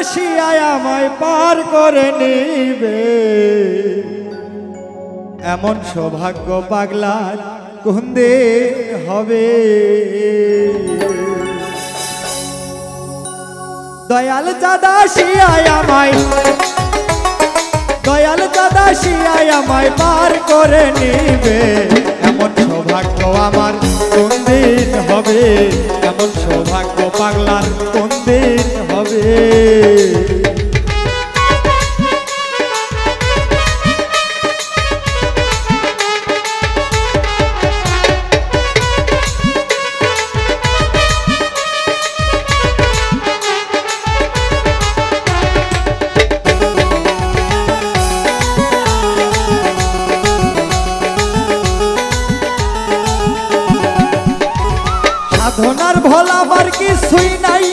শিয়ায় আমায় পার করে নিবে এমন সৌভাগ্য পাগলার কোন দিন হবে দয়াল চাঁদা শিয়ায় আমায় দয়াল চাঁদা শিয়ায় আমায় পার করে নিবে এমন সৌভাগ্য আমার কোন দিন হবে এমন সৌভাগ্য পাগলার কোন দিন হবে সাধনার ভোলাবার কিছুই নাই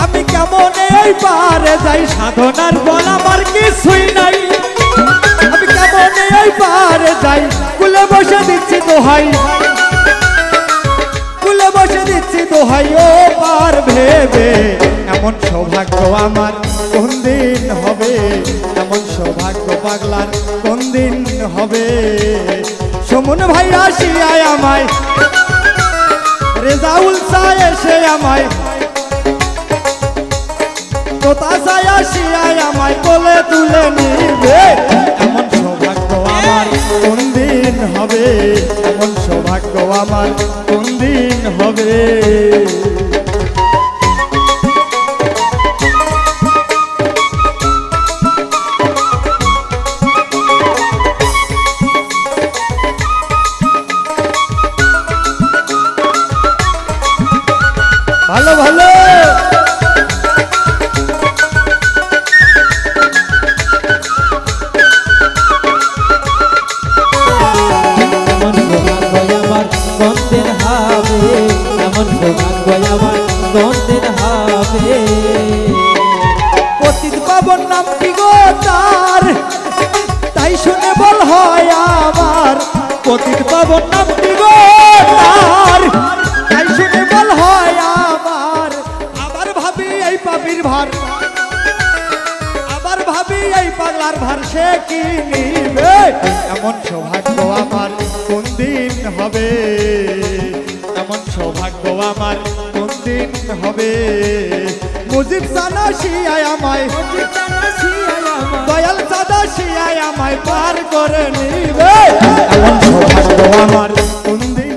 আমি কেমন এই পারে যাই সাধনার ভোলাবার কিছুই নাই আমি কেমন এই পারে যাই কুলে বসে দিচ্ছি দোহাই কুলে বসে দিচ্ছি দোহাই ও পার ভেবে এমন সৌভাগ্য আমার কোন দিন হবে এমন সৌভাগ্য পাগলার কোন দিন হবে সমন ভাই আসিয়ায় আমায় রেজাউল সায় এসে আমায় তোতা সায়া শিয়ায় আমায় কোলে তুলে নিবে এমন সৌভাগ্য আমার কোন দিন হবে এমন সৌভাগ্য আমার কোন দিন হবে ভালো ভালো পতিত পাবন নাম কি গো তার তাই শুনে বল হয় আমার পতিত পাবন নাম কি গো তার তাই শুনে বল হয় আমার আবার ভাবি এই পাপির ভার আবার ভাবি এই পাগলার ভার সে কি নিবে এমন সৌভাগ্য আমার কোন দিন হবে এমন সৌভাগ্য আমার কোন দিন হবে মুজিব সানা শিয়ায় আমায় দয়াল চাঁদা শিয়ায় আমায় পার করে নিবে এমন সৌভাগ্য আমার কোন দিন